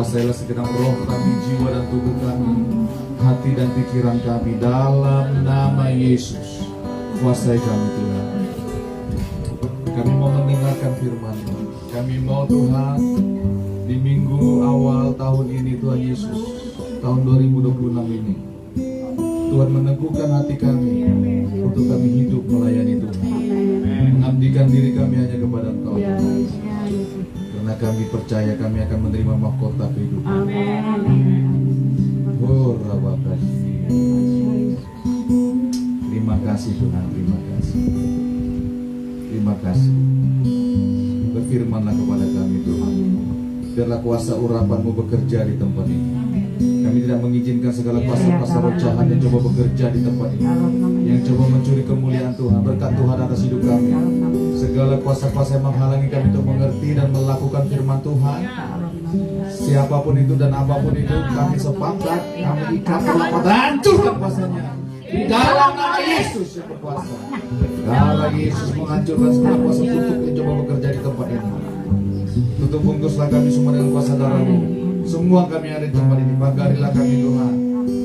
Kuasailah segenap roh kami, jiwa dan tubuh kami, hati dan pikiran kami, dalam nama Yesus. Kuasai kami Tuhan. Kami mau mendengarkan firman-Mu. Kami mau Tuhan, di minggu awal tahun ini Tuhan Yesus, tahun 2026 ini, Tuhan meneguhkan hati kami untuk kami hidup melayani Tuhan, mengabdikan diri kami hanya kepada Engkau. Karena kami percaya kami akan menerima mahkota kehidupan. Oh, Rabba kasih. Terima kasih Tuhan, terima kasih. Terima kasih. Berfirmanlah kepada kami Tuhan. Biarlah kuasa urapan-Mu bekerja di tempat ini. Kami tidak mengizinkan segala kuasa-kuasa roh jahat yang coba bekerja di tempat ini, yang coba mencuri kemuliaan Tuhan. Berkat Tuhan atas hidup kami. Segala kuasa-kuasa yang menghalangi kami untuk mengerti dan melakukan firman Tuhan, siapapun itu dan apapun itu, kami sepakat, kami ikat, melakukan, hancurkan kuasanya di dalam nama Yesus yang berkuasa. Kalau Yesus menghancurkan segala kuasa tutup yang coba bekerja di tempat ini, tutup bungkuslah kami semua dengan kuasa darah-Mu. Semua kami ada di tempat ini, pagarilah kami Tuhan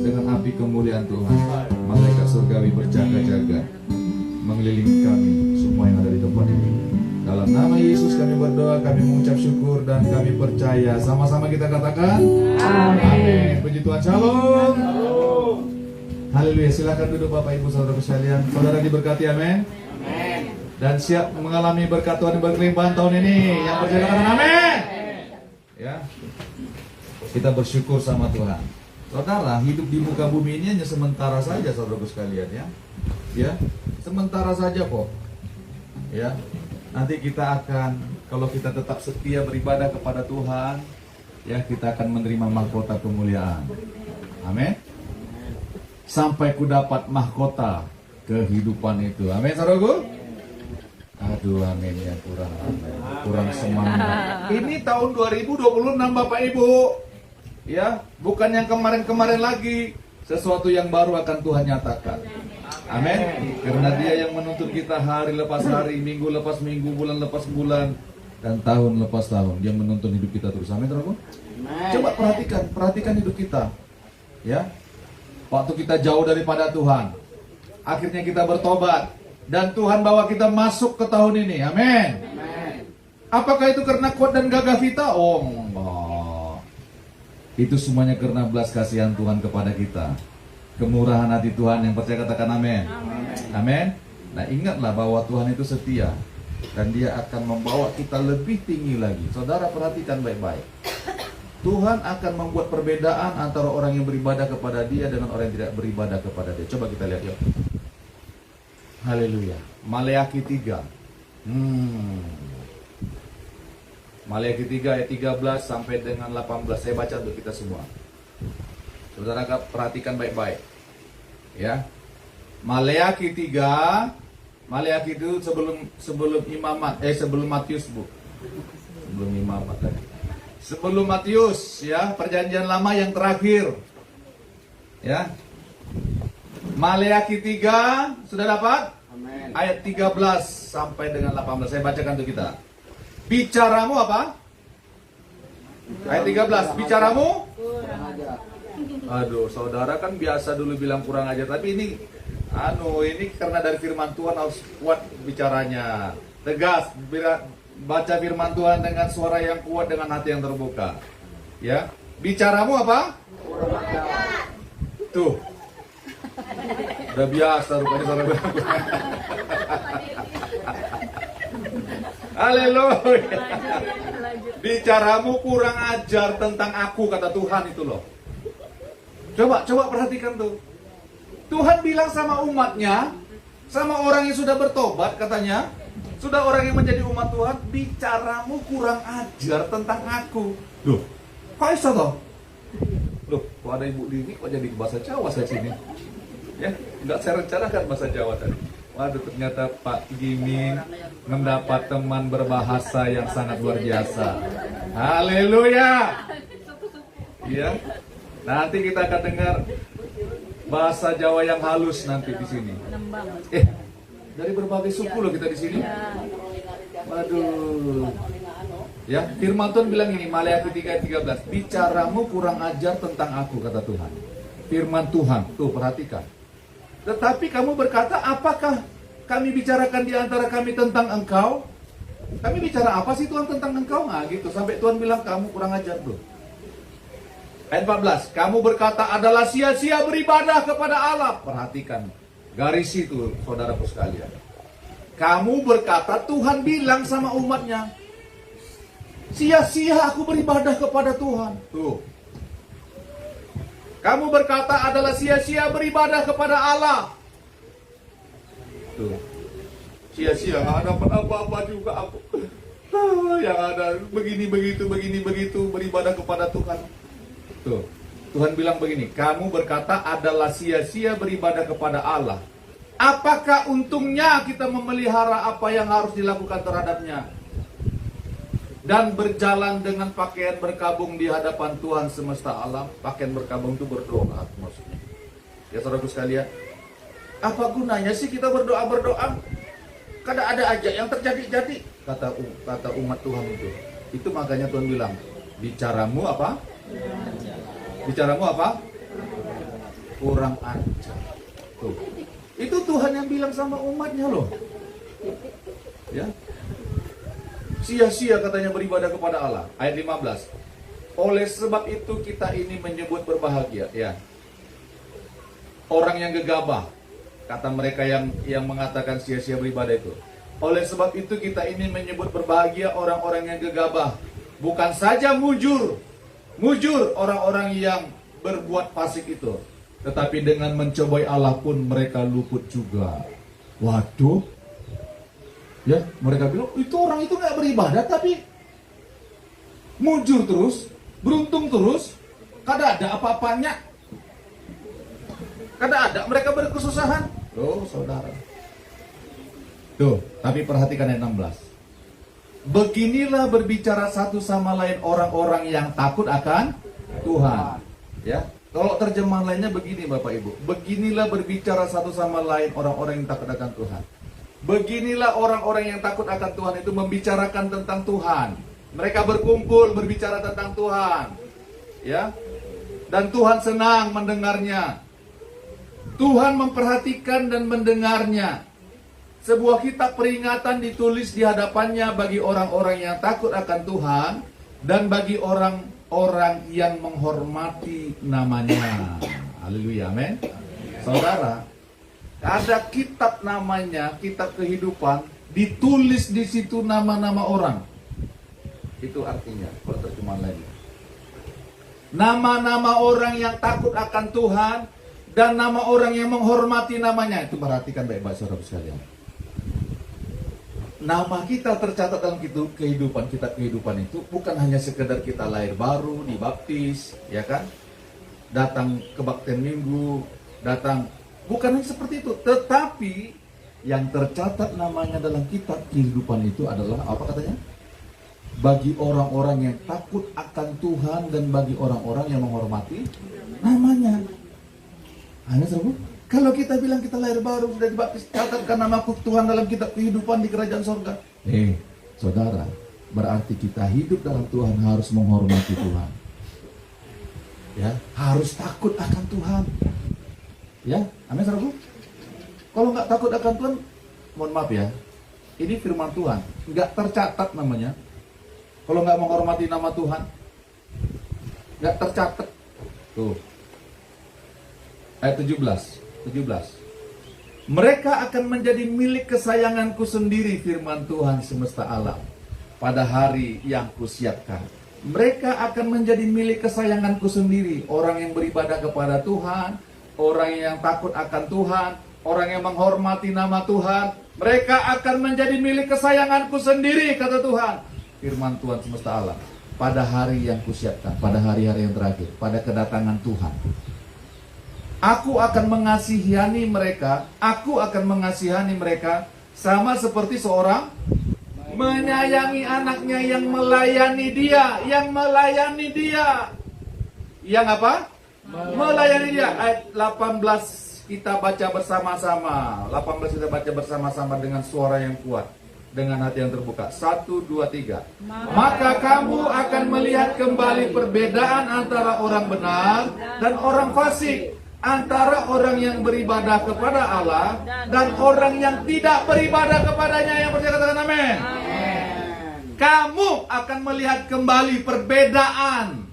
dengan api kemuliaan Tuhan. Malaikat surgawi berjaga-jaga mengelilingi kami semua yang ada di tempat ini. Dalam nama Yesus kami berdoa, kami mengucap syukur dan kami percaya. Sama-sama kita katakan amin. Puji Tuhan, shalom. Haleluya. Silakan duduk Bapak Ibu Saudara sekalian. Saudara diberkati, amin. Dan siap mengalami berkat Tuhan yang berkelimpahan tahun ini. Yang percaya katakan amin. Ya. Kita bersyukur sama Tuhan. Saudara, hidup di muka bumi ini hanya sementara saja, saudaraku sekalian, ya. Ya, sementara saja kok. Ya. Nanti kita akan, kalau kita tetap setia beribadah kepada Tuhan, ya, kita akan menerima mahkota kemuliaan. Amin. Sampai ku dapat mahkota kehidupan itu. Amin, saudaraku. Aduh, amin ya, kurang semangat. Ini tahun 2026 Bapak Ibu. Ya, bukan yang kemarin-kemarin lagi. Sesuatu yang baru akan Tuhan nyatakan. Amin. Karena Dia yang menuntun kita hari lepas hari, minggu lepas minggu, bulan lepas bulan, dan tahun lepas tahun. Dia menuntun hidup kita terus. Amin, teman-teman. Coba perhatikan hidup kita. Ya. Waktu kita jauh daripada Tuhan, akhirnya kita bertobat, dan Tuhan bawa kita masuk ke tahun ini. Amin. Apakah itu karena kuat dan gagah kita? Oh, enggak. Itu semuanya karena belas kasihan Tuhan kepada kita. Kemurahan hati Tuhan, yang percaya katakan amin. Amin. Nah, ingatlah bahwa Tuhan itu setia, dan Dia akan membawa kita lebih tinggi lagi. Saudara perhatikan baik-baik. Tuhan akan membuat perbedaan antara orang yang beribadah kepada Dia dengan orang yang tidak beribadah kepada Dia. Coba kita lihat yuk. Haleluya. Maleakhi 3. Maleakhi 3 ayat 13 sampai dengan 18. Saya baca untuk kita semua. Saudara perhatikan baik-baik. Ya. Maleakhi 3. Maleakhi itu sebelum imamat, sebelum Matius, Bu. Sebelum imamat tadi. Sebelum Matius, ya, perjanjian lama yang terakhir. Ya. Maleakhi 3 sudah dapat? Amen. Ayat 13 sampai dengan 18. Saya bacakan untuk kita. Bicaramu apa? Ayat 13. Bicaramu? Aduh, saudara kan biasa dulu bilang kurang ajar, tapi ini karena dari firman Tuhan harus kuat bicaranya. Tegas, baca firman Tuhan dengan suara yang kuat, dengan hati yang terbuka. Ya. Bicaramu apa? Tuh. Udah biasa rupanya saudara. Haleluya. Bicaramu kurang ajar tentang aku, kata Tuhan itu loh. Coba perhatikan tuh. Tuhan bilang sama umatnya, sama orang yang sudah bertobat katanya, sudah orang yang menjadi umat Tuhan, bicaramu kurang ajar tentang aku. Loh, kok bisa toh? Loh, kok ada Ibu Lini kok jadi bahasa Jawa saya sini? Ya, enggak saya rencanakan bahasa Jawa tadi. Waduh, ternyata Pak Gimin mendapat teman berbahasa yang sangat luar biasa. Haleluya. Iya. Nanti kita akan dengar bahasa Jawa yang halus nanti di sini. Dari berbagai suku loh kita di sini. Waduh. Ya, firman Tuhan bilang ini, Maleakhi 3:13, bicaramu kurang ajar tentang aku, kata Tuhan. Firman Tuhan, tuh perhatikan. Tetapi kamu berkata, apakah kami bicarakan di antara kami tentang engkau? Kami bicara apa sih Tuhan tentang engkau? Nah gitu, sampai Tuhan bilang kamu kurang ajar tuh. Ayat 14, kamu berkata adalah sia-sia beribadah kepada Allah. Perhatikan, garis itu saudaraku sekalian. Kamu berkata, Tuhan bilang sama umatnya, sia-sia aku beribadah kepada Tuhan. Tuh. Kamu berkata adalah sia-sia beribadah kepada Allah. Tuh. Sia-sia, gak dapat apa-apa juga aku. Yang ada begini begitu beribadah kepada Tuhan. Tuh. Tuhan bilang begini, kamu berkata adalah sia-sia beribadah kepada Allah. Apakah untungnya kita memelihara apa yang harus dilakukan terhadapnya? Dan berjalan dengan pakaian berkabung di hadapan Tuhan semesta alam. Pakaian berkabung itu berdoa maksudnya. Ya saudaraku sekalian, apa gunanya sih kita berdoa-berdoa? Kada ada aja yang terjadi-jadi, kata umat Tuhan itu. Itu makanya Tuhan bilang, bicaramu apa? Bicaramu apa? Kurang ajar. Tuh. Itu Tuhan yang bilang sama umatnya loh. Ya. Sia-sia katanya beribadah kepada Allah. Ayat 15. Oleh sebab itu kita ini menyebut berbahagia, ya. Orang yang gegabah, kata mereka yang mengatakan sia-sia beribadah itu. Oleh sebab itu kita ini menyebut berbahagia orang-orang yang gegabah. Bukan saja mujur orang-orang yang berbuat fasik itu, tetapi dengan mencobai Allah pun mereka luput juga. Waduh. Ya, mereka bilang itu orang itu nggak beribadah tapi mujur terus, beruntung terus, kada ada apa-apanya. Kada ada mereka berkesusahan. Loh, saudara. Tuh, tapi perhatikan ayat 16. Beginilah berbicara satu sama lain orang-orang yang takut akan Tuhan. Ya, kalau terjemahan lainnya begini Bapak Ibu. Beginilah berbicara satu sama lain orang-orang yang takut akan Tuhan. Beginilah orang-orang yang takut akan Tuhan itu membicarakan tentang Tuhan. Mereka berkumpul berbicara tentang Tuhan. Ya. Dan Tuhan senang mendengarnya. Tuhan memperhatikan dan mendengarnya. Sebuah kitab peringatan ditulis di hadapannya bagi orang-orang yang takut akan Tuhan dan bagi orang-orang yang menghormati namanya. Haleluya, amin. Saudara, ada kitab namanya, kitab kehidupan, ditulis di situ nama-nama orang. Itu artinya, kalau terjemahan lagi. Nama-nama orang yang takut akan Tuhan dan nama orang yang menghormati namanya. Itu perhatikan baik-baik saudara sekalian. Nama kita tercatat dalam kehidupan kita, kehidupan itu bukan hanya sekedar kita lahir baru, dibaptis, ya kan? Datang kebaktian minggu, datang, bukan hanya seperti itu. Tetapi yang tercatat namanya dalam kitab kehidupan itu adalah apa katanya? Bagi orang-orang yang takut akan Tuhan dan bagi orang-orang yang menghormati namanya. Hanya seru. Kalau kita bilang kita lahir baru, sudah dibaptis, catatkan namaku Tuhan dalam kitab kehidupan di kerajaan sorga. Saudara, berarti kita hidup dalam Tuhan harus menghormati Tuhan. Ya, harus takut akan Tuhan. Ya, amin saudaraku. Kalau nggak takut akan Tuhan, mohon maaf ya, ini firman Tuhan, nggak tercatat namanya. Kalau nggak menghormati nama Tuhan, nggak tercatat. Tuh, ayat 17. Mereka akan menjadi milik kesayanganku sendiri, firman Tuhan semesta alam, pada hari yang kusiapkan. Mereka akan menjadi milik kesayanganku sendiri. Orang yang beribadah kepada Tuhan, orang yang takut akan Tuhan, orang yang menghormati nama Tuhan, mereka akan menjadi milik kesayanganku sendiri, kata Tuhan, firman Tuhan semesta alam, pada hari yang kusiapkan, pada hari-hari yang terakhir, pada kedatangan Tuhan. Aku akan mengasihani mereka, aku akan mengasihani mereka sama seperti seorang menyayangi anaknya yang melayani dia, yang apa? Melayani dia. Ayat 18 kita baca bersama-sama. 18 kita baca bersama-sama dengan suara yang kuat. dengan hati yang terbuka. 1, 2, 3. Maka kamu akan melihat kembali perbedaan antara orang benar dan orang fasik, antara orang yang beribadah kepada Allah dan orang yang tidak beribadah kepadanya. Yang percaya katakan amin. Kamu akan melihat kembali perbedaan.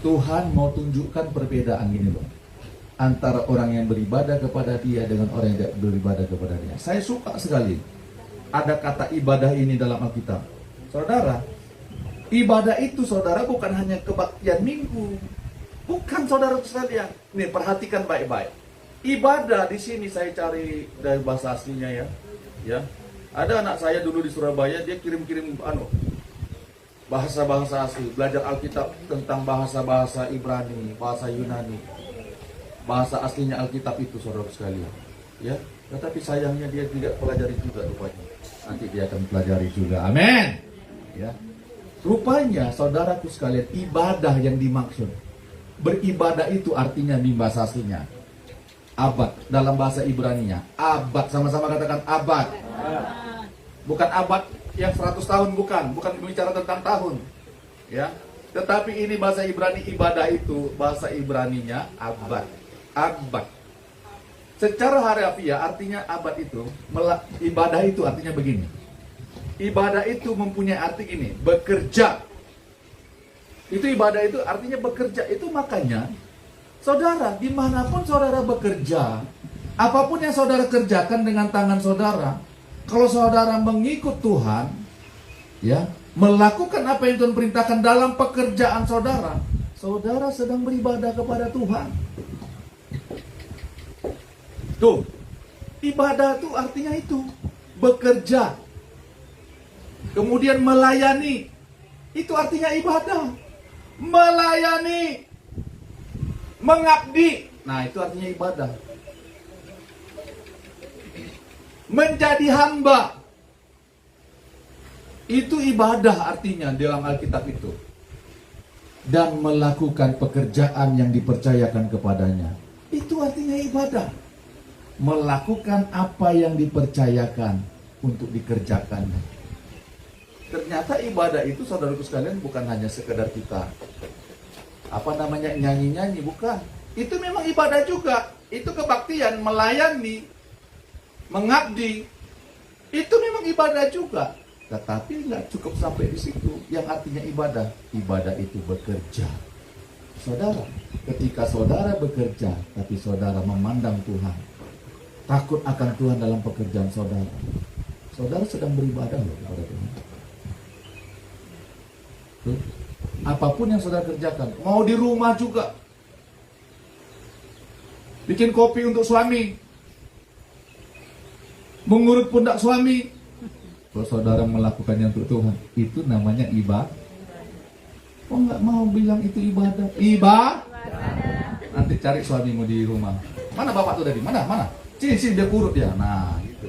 Tuhan mau tunjukkan perbedaan gini loh, antara orang yang beribadah kepada Dia dengan orang yang tidak beribadah kepada Dia. Saya suka sekali ada kata ibadah ini dalam Alkitab. Saudara, ibadah itu saudara bukan hanya kebaktian minggu. Bukan, saudara sekalian. Nih, perhatikan baik-baik. Ibadah di sini saya cari dari bahasa aslinya ya. Ya. Ada anak saya dulu di Surabaya, dia kirim-kirim bahasa-bahasa asli, belajar Alkitab tentang bahasa-bahasa Ibrani, bahasa Yunani. Bahasa aslinya Alkitab itu, saudara sekalian. Ya, tetapi sayangnya dia tidak pelajari juga rupanya. Nanti dia akan pelajari juga. Amin. Ya. Rupanya, saudaraku sekalian, ibadah yang dimaksud, beribadah itu artinya di bahasa aslinya abad, dalam bahasa Ibraninya abad. Sama-sama katakan abad. Bukan abad yang 100 tahun, bukan bicara tentang tahun. Ya. Tetapi ini bahasa Ibrani, ibadah itu bahasa Ibraninya abad. Abad. Secara harafiah artinya abad itu, ibadah itu artinya begini. Ibadah itu mempunyai arti ini, bekerja. Itu ibadah itu artinya bekerja. Itu makanya, saudara, dimanapun saudara bekerja, apapun yang saudara kerjakan dengan tangan saudara, kalau saudara mengikut Tuhan, ya, melakukan apa yang Tuhan perintahkan dalam pekerjaan saudara, saudara sedang beribadah kepada Tuhan. Tuh, ibadah itu artinya itu, bekerja. Kemudian melayani, itu artinya ibadah. Melayani, mengabdi, nah itu artinya ibadah. Menjadi hamba, itu ibadah artinya dalam Alkitab itu. Dan melakukan pekerjaan yang dipercayakan kepadanya, itu artinya ibadah. Melakukan apa yang dipercayakan untuk dikerjakan. Ternyata ibadah itu, saudaraku sekalian, bukan hanya sekedar kita nyanyi-nyanyi, bukan. Itu memang ibadah juga. Itu kebaktian, melayani, mengabdi. Itu memang ibadah juga. Tetapi nggak cukup sampai di situ. Yang artinya ibadah. Ibadah itu bekerja. Saudara, ketika saudara bekerja, tapi saudara memandang Tuhan, takut akan Tuhan dalam pekerjaan saudara, saudara sedang beribadah loh kepada Tuhan. Apapun yang saudara kerjakan, mau di rumah juga, bikin kopi untuk suami, mengurut pundak suami, kalau saudara melakukannya untuk Tuhan, itu namanya ibadah. Kok nggak mau bilang itu ibadah? Ibadah. Nanti cari suamimu di rumah. Mana bapak tuh tadi? Mana? Sini dia kurut ya. Nah, gitu.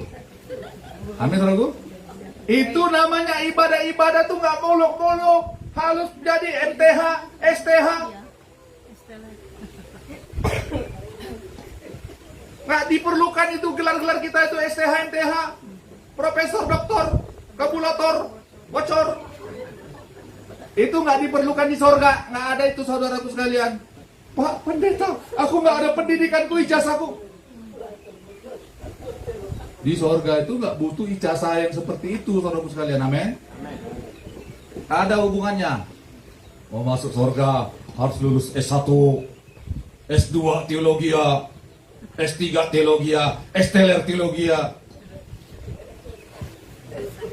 Amin, saudaraku. Itu namanya ibadah. Ibadah tuh nggak muluk-muluk. Harus jadi MTH, STH. Nggak diperlukan itu gelar-gelar kita itu STH, MTH, profesor, doktor, kabulator, bocor. Itu nggak diperlukan di sorga. Nggak ada itu, saudaraku sekalian. Pak pendeta, aku nggak ada pendidikanku, ijazahku. Di sorga itu nggak butuh ijazah yang seperti itu, saudaraku sekalian. Amin. Ada hubungannya. Mau masuk sorga harus lulus S1, S2 teologi, S3 teologi, S-teler teologi.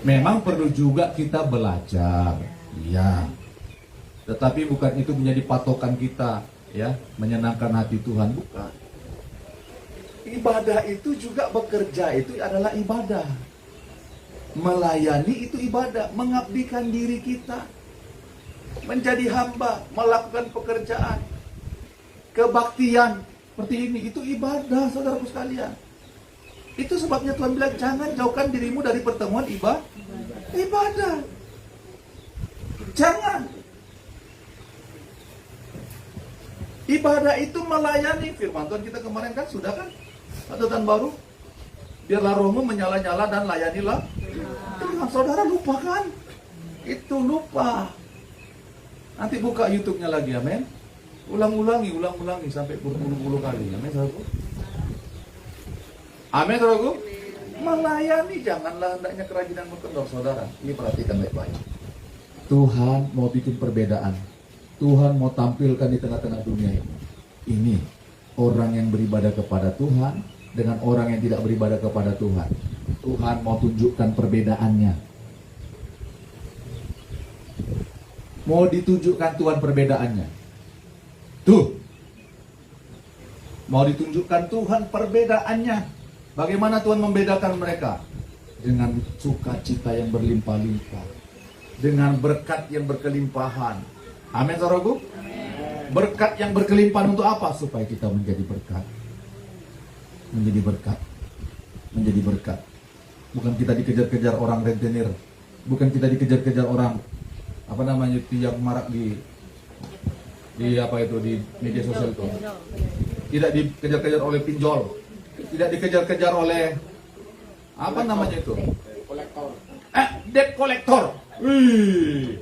Memang perlu juga kita belajar, ya. Tetapi bukan itu menjadi patokan kita, ya, menyenangkan hati Tuhan, bukan. Ibadah itu juga bekerja, itu adalah ibadah. Melayani itu ibadah, mengabdikan diri kita, menjadi hamba, melakukan pekerjaan, kebaktian seperti ini, itu ibadah, saudaraku sekalian. Itu sebabnya Tuhan bilang, jangan jauhkan dirimu dari pertemuan ibadah. Jangan. Ibadah itu melayani. Firman Tuhan kita kemarin kan sudah kan? Atau Tahun Baru? Biarlah rohmu menyala-nyala dan layanilah Tuhan. Saudara lupakan. Itu lupa. Nanti buka YouTube-nya lagi, amin. Ulang-ulangi sampai berpuluh-puluh kali. Amin, saudaraku. Amin, saudaraku. Melayani, janganlah hendaknya kerajinanmu kendor, saudara. Ini perhatikan baik-baik. Tuhan mau bikin perbedaan. Tuhan mau tampilkan di tengah-tengah dunia ini. Ini orang yang beribadah kepada Tuhan dengan orang yang tidak beribadah kepada Tuhan. Tuhan mau tunjukkan perbedaannya. Mau ditunjukkan Tuhan perbedaannya. Tuh. Mau ditunjukkan Tuhan perbedaannya. Bagaimana Tuhan membedakan mereka? Dengan sukacita yang berlimpah-limpah. Dengan berkat yang berkelimpahan. Amin, saudaraku. Berkat yang berkelimpahan untuk apa? Supaya kita menjadi berkat. Menjadi berkat. Menjadi berkat. Bukan kita dikejar-kejar orang rentenir. Bukan kita dikejar-kejar orang apa namanya itu yang marak di apa itu di media sosial itu. Tidak dikejar-kejar oleh pinjol. Tidak dikejar-kejar oleh apa namanya itu? Debt collector. Wih.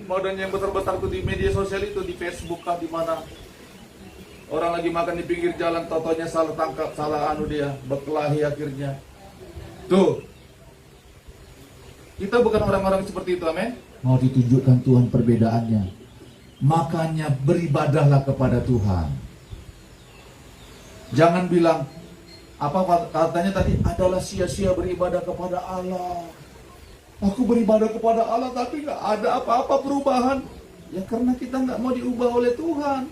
Modern yang besar-besar tuh di media sosial itu, di Facebook kah, di mana orang lagi makan di pinggir jalan, totonya salah tangkap, salah dia, berkelahi akhirnya. Tuh, kita bukan orang-orang seperti itu, amin. Mau ditunjukkan Tuhan perbedaannya, makanya beribadahlah kepada Tuhan. Jangan bilang apa katanya tadi, adalah sia-sia beribadah kepada Allah. Aku beribadah kepada Allah tapi nggak ada apa-apa perubahan. Ya karena kita nggak mau diubah oleh Tuhan.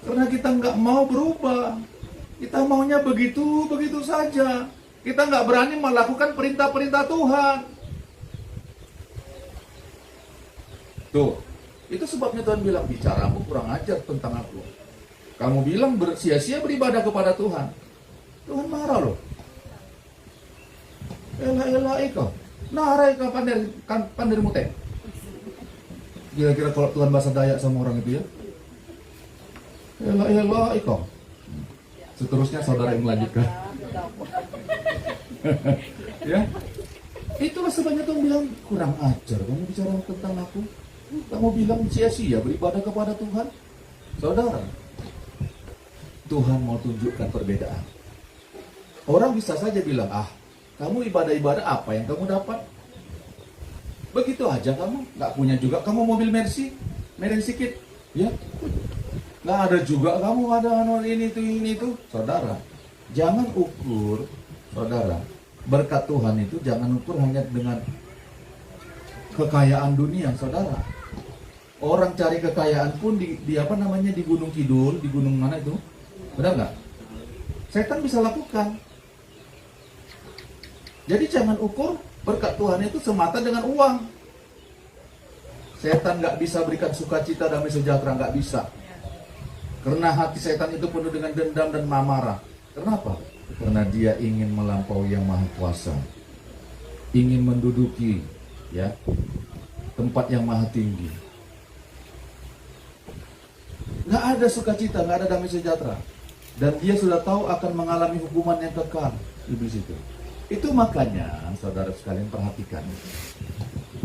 Karena kita nggak mau berubah. Kita maunya begitu saja. Kita nggak berani melakukan perintah-perintah Tuhan. Tuh, itu sebabnya Tuhan bilang, bicaramu kurang ajar tentang aku. Kamu bilang sia-sia beribadah kepada Tuhan. Tuhan marah loh. Elah iko. Narai ke pandirmu teh. Kira-kira kalau Tuhan bahasa Dayak sama orang itu ya. Elah iko. Seterusnya saudara yang melanjutkan. Ya. Itulah sebabnya Tuhan bilang kurang ajar kamu bicara tentang aku. Kamu bilang sia-sia beribadah kepada Tuhan. Saudara, Tuhan mau tunjukkan perbedaan. Orang bisa saja bilang, kamu ibadah-ibadah apa yang kamu dapat? Begitu aja kamu, nggak punya juga kamu mobil Mercy sikit, ya? Nggak ada juga kamu ada ini itu. Saudara, jangan ukur, saudara, berkat Tuhan itu jangan ukur hanya dengan kekayaan dunia, saudara. Orang cari kekayaan pun di apa namanya di Gunung Kidul, di gunung mana itu, benar nggak? Setan bisa lakukan. Jadi jangan ukur berkat Tuhan itu semata dengan uang. Setan nggak bisa berikan sukacita, damai sejahtera, nggak bisa. Karena hati setan itu penuh dengan dendam dan marah. Kenapa? Karena dia ingin melampaui yang maha kuasa, ingin menduduki ya tempat yang maha tinggi. Nggak ada sukacita, nggak ada damai sejahtera, dan dia sudah tahu akan mengalami hukuman yang kekal. Iblis itu. Itu makanya saudara sekalian perhatikan,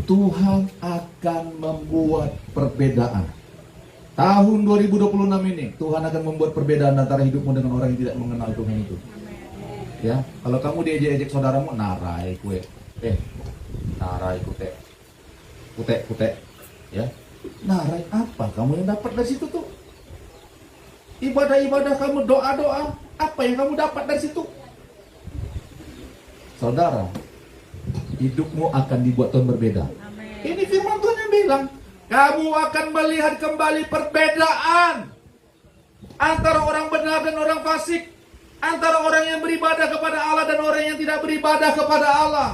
Tuhan akan membuat perbedaan. Tahun 2026 ini Tuhan akan membuat perbedaan antara hidupmu dengan orang yang tidak mengenal Tuhan itu. Ya, kalau kamu diejek-ejek saudaramu, narai kue, narai kute, ya, narai apa? Kamu yang dapat dari situ tuh? Ibadah-ibadah kamu, doa-doa, apa yang kamu dapat dari situ? Saudara, hidupmu akan dibuat Tuhan berbeda. Amen. Ini firman Tuhan yang bilang, kamu akan melihat kembali perbedaan antara orang benar dan orang fasik, antara orang yang beribadah kepada Allah dan orang yang tidak beribadah kepada Allah.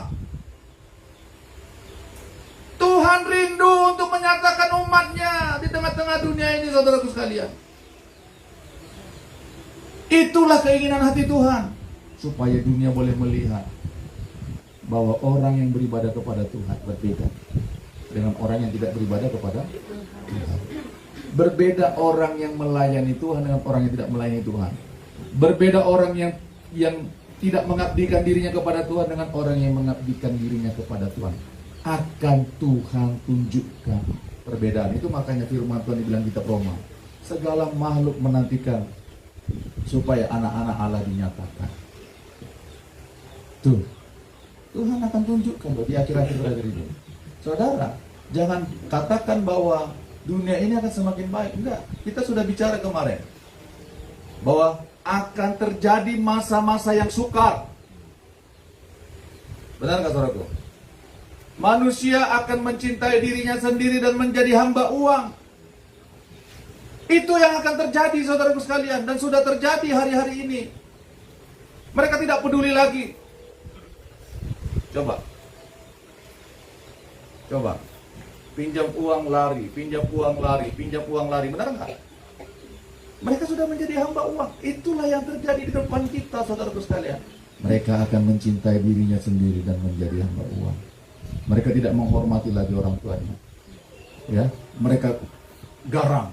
Tuhan rindu untuk menyatakan umatnya di tengah-tengah dunia ini, saudaraku sekalian. Itulah keinginan hati Tuhan, supaya dunia boleh melihat bahwa orang yang beribadah kepada Tuhan berbeda dengan orang yang tidak beribadah kepada Tuhan. Berbeda orang yang melayani Tuhan dengan orang yang tidak melayani Tuhan. Berbeda orang yang tidak mengabdikan dirinya kepada Tuhan dengan orang yang mengabdikan dirinya kepada Tuhan. Akan Tuhan tunjukkan perbedaan. Itu makanya firman Tuhan dibilang kitab Roma, segala makhluk menantikan supaya anak-anak Allah dinyatakan. Tuh, Tuhan akan tunjukkan di akhir-akhir ini. Saudara, jangan katakan bahwa dunia ini akan semakin baik. Enggak, kita sudah bicara kemarin bahwa akan terjadi masa-masa yang sukar. Benar nggak saudaraku? Manusia akan mencintai dirinya sendiri dan menjadi hamba uang. Itu yang akan terjadi saudaraku sekalian, dan sudah terjadi hari-hari ini. Mereka tidak peduli lagi. Coba. Pinjam uang lari, pinjam uang lari, pinjam uang lari. Benar nggak? Mereka sudah menjadi hamba uang. Itulah yang terjadi di depan kita, saudaraku sekalian. Mereka akan mencintai dirinya sendiri dan menjadi hamba uang. Mereka tidak menghormati lagi orang tuanya. Ya, mereka garang,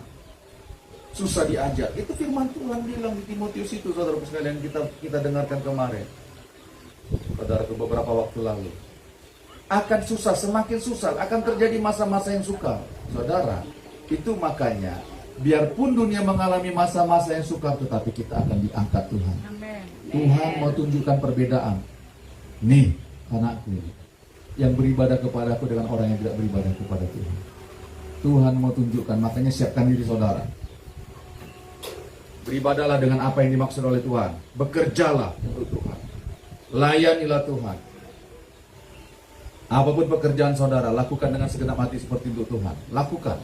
susah diajak. Itu firman Tuhan bilang di Timotius itu, saudaraku sekalian, kita dengarkan kemarin. Saudaraku, beberapa waktu lalu. Akan susah, semakin susah, akan terjadi masa-masa yang sukar. Saudara, itu makanya biarpun dunia mengalami masa-masa yang sukar, tetapi kita akan diangkat Tuhan. Amen. Tuhan mau tunjukkan perbedaan. Nih, anakku yang beribadah kepadaku dengan orang yang tidak beribadah kepada Tuhan. Tuhan mau tunjukkan, makanya siapkan diri saudara. Beribadahlah dengan apa yang dimaksud oleh Tuhan. Bekerjalah untuk Tuhan. Layanilah Tuhan. Apapun pekerjaan saudara, lakukan dengan segenap hati seperti untuk Tuhan. Lakukan.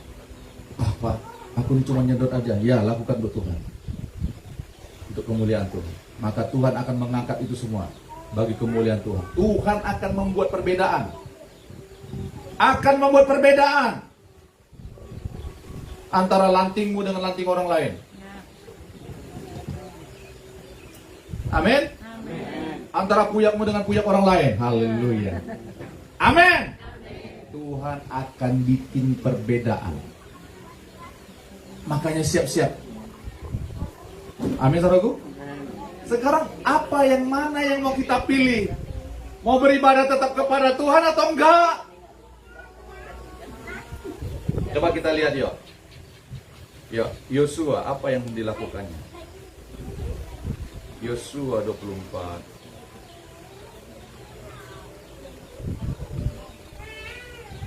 Pak, aku cuma nyedot aja. Ya, lakukan untuk Tuhan. Untuk kemuliaan Tuhan. Maka Tuhan akan mengangkat itu semua bagi kemuliaan Tuhan. Tuhan akan membuat perbedaan. Akan membuat perbedaan antara lantingmu dengan lanting orang lain. Amin. Antara puyakmu dengan puyak orang lain. Haleluya. Amin. Tuhan akan bikin perbedaan. Makanya siap-siap. Amin, saudaraku. Sekarang apa yang mana yang mau kita pilih? Mau beribadah tetap kepada Tuhan atau enggak? Coba kita lihat yuk. Yuk, Yosua, apa yang dilakukannya? Yosua 24.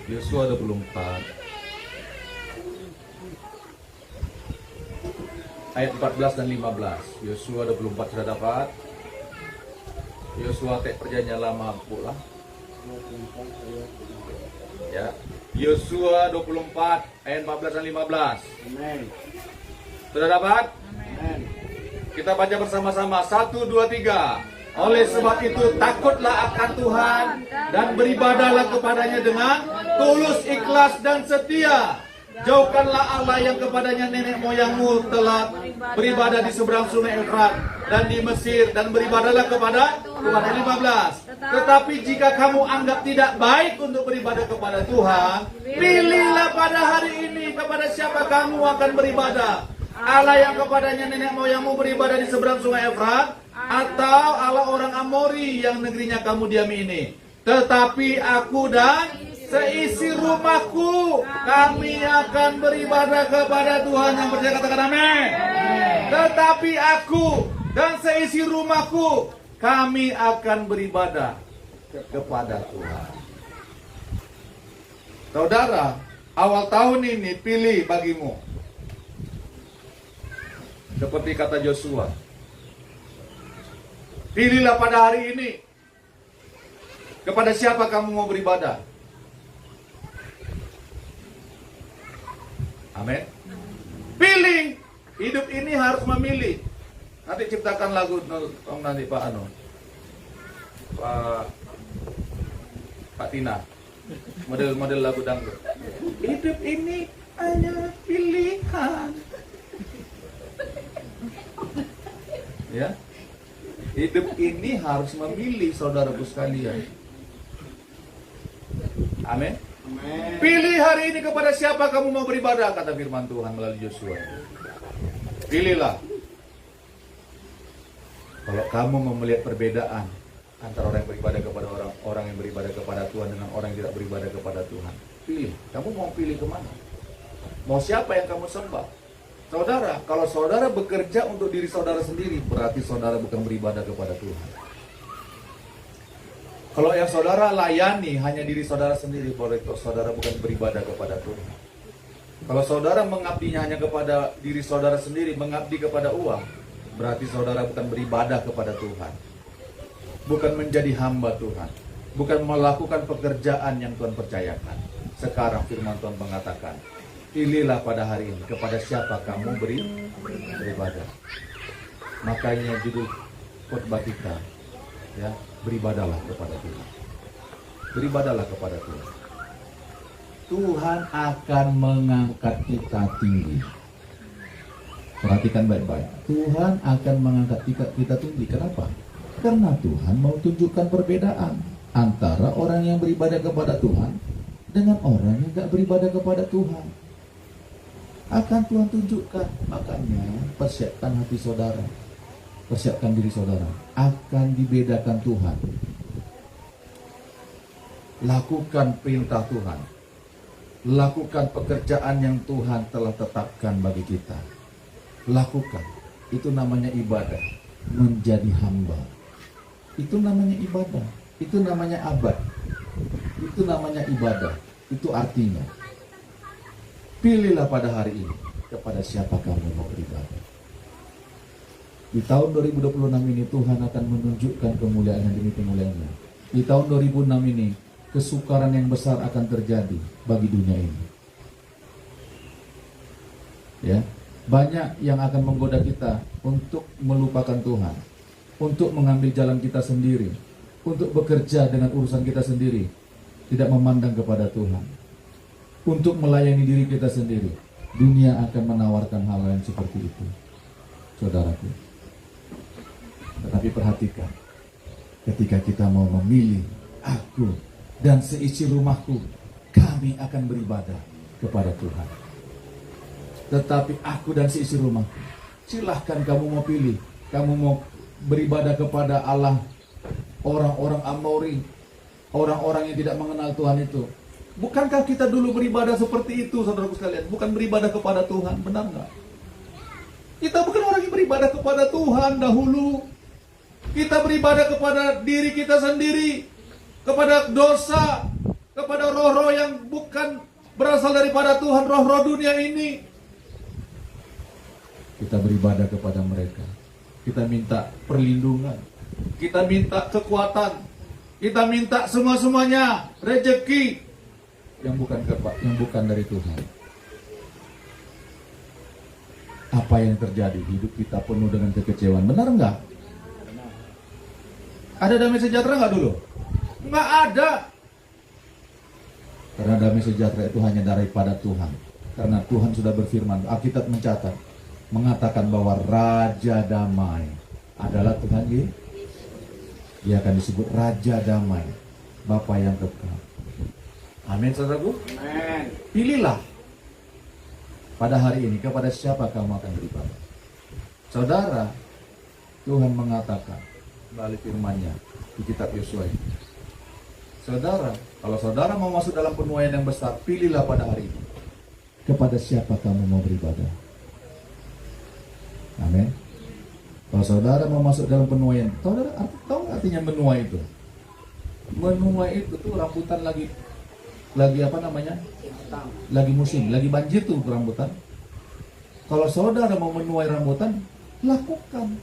Yosua 24 ayat 14 dan 15. Yosua 24 sudah dapat. Yosua perjanjian lama pula. Ya. Yosua 24 ayat 14 dan 15. Amen. Sudah dapat? Amen. Kita baca bersama-sama. 1, 2, 3. Oleh sebab itu takutlah akan Tuhan dan beribadahlah kepadanya dengan tulus, ikhlas dan setia. Jauhkanlah Allah yang kepadanya nenek moyangmu telah beribadah di seberang sungai Efrat dan di Mesir, dan beribadahlah kepada Tuhan. 15. Tetapi jika kamu anggap tidak baik untuk beribadah kepada Tuhan, pilihlah pada hari ini kepada siapa kamu akan beribadah. Allah yang kepadanya nenek moyangmu beribadah di seberang sungai Efrat, atau Allah orang Amori yang negerinya kamu diami ini. Tetapi aku dan seisi rumahku, kami akan beribadah kepada Tuhan. Yang percaya katakan amin. Tetapi aku dan seisi rumahku, kami akan beribadah kepada Tuhan. Saudara, awal tahun ini pilih bagimu. Seperti kata Yosua, pilihlah pada hari ini kepada siapa kamu mau beribadah. Amin. Pilih. Hidup ini harus memilih. Nanti ciptakan lagu nanti Pak Pak Tina. Model lagu dangdut. Hidup ini hanya pilihan. Ya. Hidup ini harus memilih, saudaraku sekalian. Amin. Pilih hari ini kepada siapa kamu mau beribadah, kata firman Tuhan melalui Yosua. Pilihlah. Kalau kamu mau melihat perbedaan antara orang yang beribadah kepada orang yang beribadah kepada Tuhan dengan orang yang tidak beribadah kepada Tuhan, pilih. Kamu mau pilih kemana? Mau siapa yang kamu sembah? Saudara, kalau saudara bekerja untuk diri saudara sendiri, berarti saudara bukan beribadah kepada Tuhan. Kalau yang saudara layani hanya diri saudara sendiri, berarti saudara bukan beribadah kepada Tuhan. Kalau saudara mengabdinya hanya kepada diri saudara sendiri, mengabdi kepada uang, berarti saudara bukan beribadah kepada Tuhan. Bukan menjadi hamba Tuhan. Bukan melakukan pekerjaan yang Tuhan percayakan. Sekarang firman Tuhan mengatakan, pilihlah pada hari ini kepada siapa kamu beribadah. Makanya judul khotbah kita, ya, beribadahlah kepada Tuhan. Beribadahlah kepada Tuhan. Tuhan akan mengangkat kita tinggi. Perhatikan baik-baik. Tuhan akan mengangkat kita tinggi. Kenapa? Karena Tuhan mau tunjukkan perbedaan antara orang yang beribadah kepada Tuhan dengan orang yang tidak beribadah kepada Tuhan. Akan Tuhan tunjukkan. Makanya persiapkan hati saudara, persiapkan diri saudara. Akan dibedakan Tuhan. Lakukan perintah Tuhan. Lakukan pekerjaan yang Tuhan telah tetapkan bagi kita. Lakukan. Itu namanya ibadah. Menjadi hamba. Itu namanya ibadah. Itu namanya abad. Itu namanya ibadah. Itu artinya, pilihlah pada hari ini kepada siapa kamu mau beribadah. Di tahun 2026 ini Tuhan akan menunjukkan kemuliaan demi kemuliaannya. Di tahun 2006 ini kesukaran yang besar akan terjadi bagi dunia ini. Ya, banyak yang akan menggoda kita untuk melupakan Tuhan, untuk mengambil jalan kita sendiri, untuk bekerja dengan urusan kita sendiri, tidak memandang kepada Tuhan, untuk melayani diri kita sendiri. Dunia akan menawarkan hal yang seperti itu, saudaraku. Tetapi perhatikan, ketika kita mau memilih, aku dan seisi rumahku, kami akan beribadah kepada Tuhan. Tetapi aku dan seisi rumahku, silahkan kamu mau pilih. Kamu mau beribadah kepada Allah orang-orang Amori, orang-orang yang tidak mengenal Tuhan itu. Bukankah kita dulu beribadah seperti itu, saudaraku sekalian? Bukan beribadah kepada Tuhan, benar nggak? Kita bukan orang yang beribadah kepada Tuhan dahulu. Kita beribadah kepada diri kita sendiri, kepada dosa, kepada roh-roh yang bukan berasal daripada Tuhan, roh-roh dunia ini. Kita beribadah kepada mereka. Kita minta perlindungan, kita minta kekuatan, kita minta semua-semuanya, rezeki yang bukan dari Tuhan. Apa yang terjadi? Hidup kita penuh dengan kekecewaan. Benar enggak? Ada damai sejahtera enggak dulu? Enggak ada. Karena damai sejahtera itu hanya daripada Tuhan. Karena Tuhan sudah berfirman, Alkitab mencatat, mengatakan bahwa Raja Damai adalah Tuhan Yesus. Dia akan disebut Raja Damai, Bapa yang kekal. Amin, saudaraku. Amin. Pilihlah pada hari ini kepada siapa kamu akan beribadah. Saudara, Tuhan mengatakan melalui firman-Nya di kitab Yosua ini. Saudara, kalau saudara mau masuk dalam penuaian yang besar, pilihlah pada hari ini kepada siapa kamu mau beribadah. Amin. Kalau saudara mau masuk dalam penuaian, saudara tahu artinya menuai itu? Menuai itu tuh rambutan lagi apa namanya? Lagi musim, lagi banjir tuh rambutan. Kalau saudara mau menuai rambutan, lakukan.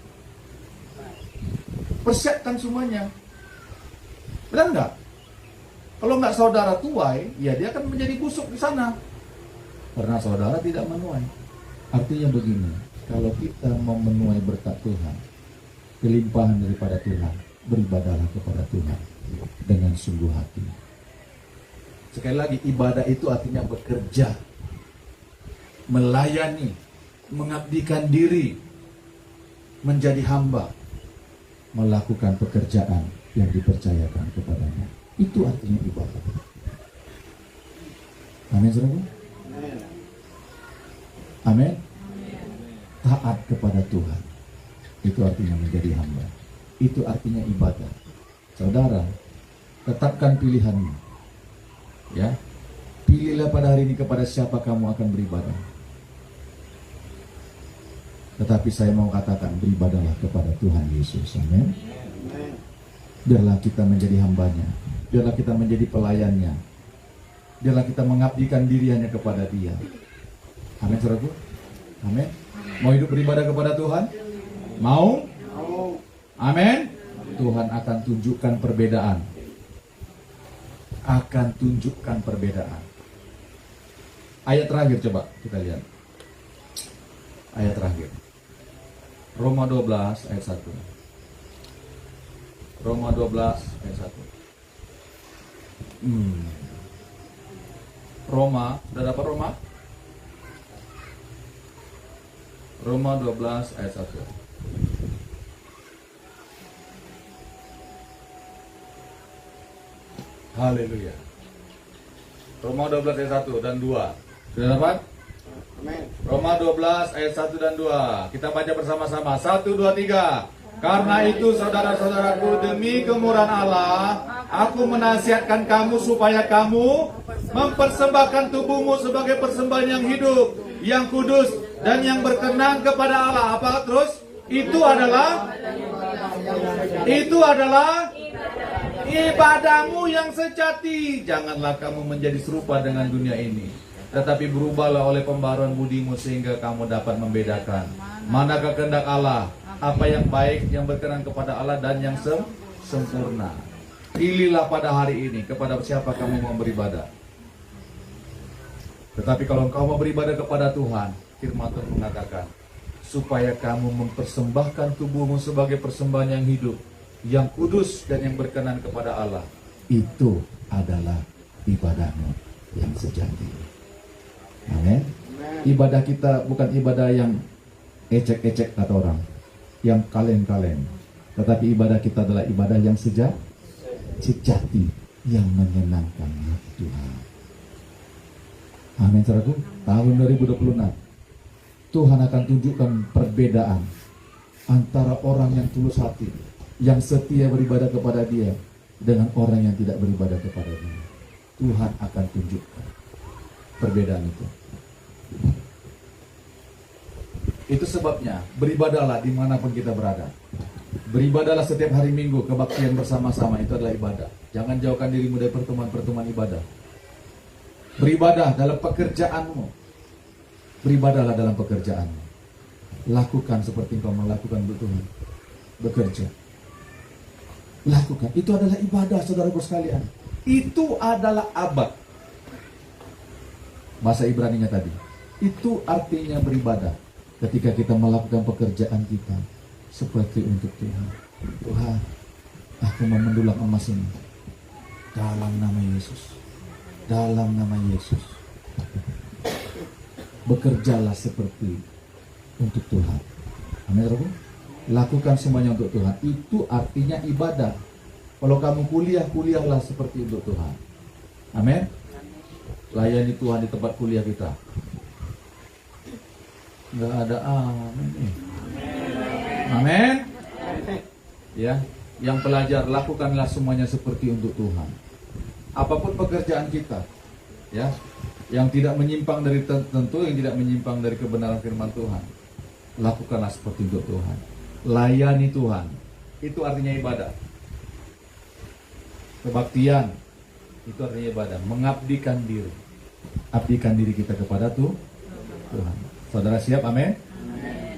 Persiapkan semuanya. Benar nggak? Kalau nggak saudara tuai, ya dia akan menjadi busuk di sana. Karena saudara tidak menuai. Artinya begini, kalau kita mau menuai berkat Tuhan, kelimpahan daripada Tuhan, beribadahlah kepada Tuhan dengan sungguh hati. Sekali lagi, ibadah itu artinya bekerja, melayani, mengabdikan diri, menjadi hamba, melakukan pekerjaan yang dipercayakan kepadanya. Itu artinya ibadah. Amin, saudara. Amin. Taat kepada Tuhan, Itu artinya menjadi hamba. Itu artinya ibadah. Saudara, tetapkan pilihanmu. Ya, pilihlah pada hari ini kepada siapa kamu akan beribadah. Tetapi saya mau katakan, beribadahlah kepada Tuhan Yesus. Amin. Biarlah kita menjadi hambanya. Biarlah kita menjadi pelayannya. Biarlah kita mengabdikan diri hanya kepada Dia. Amin, saudaraku. Amin. Mau hidup beribadah kepada Tuhan? Mau? Amin. Tuhan akan tunjukkan perbedaan. Akan tunjukkan perbedaan. Ayat terakhir coba kita lihat. Ayat terakhir. Roma 12 ayat 1. Roma 12 ayat 1. Roma, sudah dapat Roma? Roma 12 ayat 1. Haleluya. Roma 12 ayat 1 dan 2. Sudah dapat? Amin. Roma 12 ayat 1 dan 2. Kita baca bersama-sama. 1, 2, 3. Karena itu saudara-saudaraku, demi kemurahan Allah, aku menasihatkan kamu supaya kamu mempersembahkan tubuhmu sebagai persembahan yang hidup, yang kudus, dan yang berkenan kepada Allah. Apa terus? Itu adalah ibadahmu yang sejati. Janganlah kamu menjadi serupa dengan dunia ini, tetapi berubahlah oleh pembaruan budimu sehingga kamu dapat membedakan manakah kehendak Allah, apa yang baik, yang berkenan kepada Allah, dan yang sempurna. Pilihlah pada hari ini kepada siapa kamu mau beribadah. Tetapi kalau engkau mau beribadah kepada Tuhan, firman Tuhan mengatakan, supaya kamu mempersembahkan tubuhmu sebagai persembahan yang hidup, yang kudus, dan yang berkenan kepada Allah. Itu adalah ibadahmu yang sejati. Amin. Ibadah kita bukan ibadah yang ecek-ecek kata orang, yang kaleng-kaleng. Tetapi ibadah kita adalah ibadah yang sejati, yang menyenangkan hati Tuhan. Amin, saudaraku. Tahun 2026 Tuhan akan tunjukkan perbedaan antara orang yang tulus hati, yang setia beribadah kepada Dia, dengan orang yang tidak beribadah kepada Dia. Tuhan akan tunjukkan perbedaan itu. Itu sebabnya beribadahlah dimanapun kita berada. Beribadahlah setiap hari Minggu, kebaktian bersama-sama, itu adalah ibadah. Jangan jauhkan dirimu dari pertemuan-pertemuan ibadah. Beribadah dalam pekerjaanmu. Beribadahlah dalam pekerjaanmu. Lakukan seperti engkau melakukan untuk Tuhan. Bekerja. Lakukan. Itu adalah ibadah, saudaraku sekalian. Itu adalah abad. Bahasa Ibrani-nya tadi. Itu artinya beribadah. Ketika kita melakukan pekerjaan kita seperti untuk Tuhan. Tuhan, aku mau mendulang emas ini dalam nama Yesus. Dalam nama Yesus. Bekerjalah seperti untuk Tuhan. Amin. Lakukan semuanya untuk Tuhan. Itu artinya ibadah. Kalau kamu kuliah, kuliahlah seperti untuk Tuhan. Amin. Layani Tuhan di tempat kuliah kita. Enggak ada amin. Amin. Ya, yang pelajar, lakukanlah semuanya seperti untuk Tuhan. Apapun pekerjaan kita, ya, yang tidak menyimpang dari tentu, yang tidak menyimpang dari kebenaran firman Tuhan, lakukanlah seperti untuk Tuhan. Layani Tuhan. Itu artinya ibadah. Kebaktian itu artinya ibadah. Mengabdikan diri. Abdikan diri kita kepada Tuhan. Saudara siap? Amin.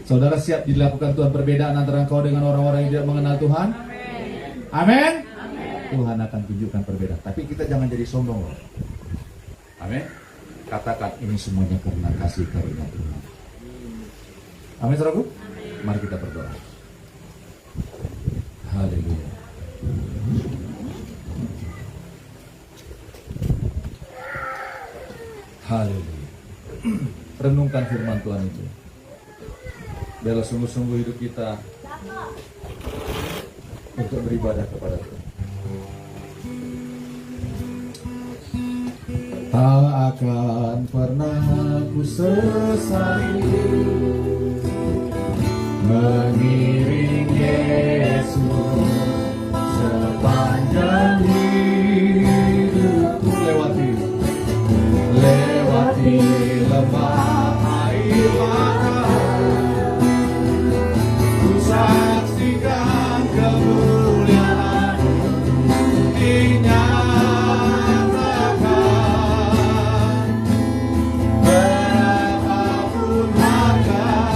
Saudara siap dilakukan Tuhan perbedaan antara engkau dengan orang-orang yang tidak mengenal Tuhan? Amin. Tuhan akan tunjukkan perbedaan. Tapi kita jangan jadi sombong loh. Amin. Katakan ini semuanya karena kasih karunia Tuhan. Amin, saudaraku. Mari kita berdoa. Haleluya. Haleluya. Renungkan firman Tuhan itu. Biarlah sungguh-sungguh hidup kita untuk beribadah kepada Tuhan. Tak akan pernah ku sesali mengiring Yesus sepanjang hidupku, lewati lembah air mata, ku saksikan kemuliaan dinyatakan. Berapapun harga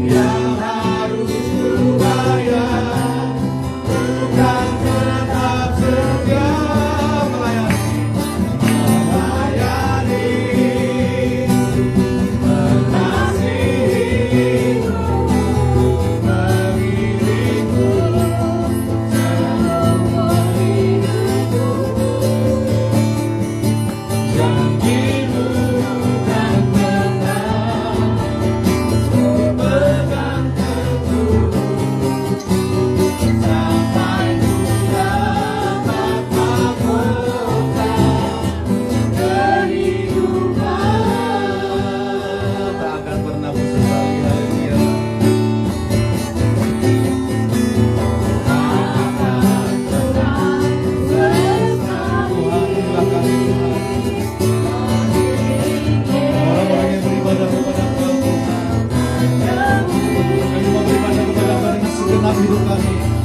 yang harus ku bayar, bukan tetap setia melayani, mengasihimu, mengiringmu seumur hidupku. Janjimu kan benar, ku pegang teguh, sampai ku dapat mahkota kehidupan. Tak akan pernah sesali, haleluya. Tak akan pernah sesali. Tuhan, inilah kasih Tuhan. Orang-orang yang beribadah kepada Engkau, kami mau beribadah kepada Engkau dengan segenap hidup kami.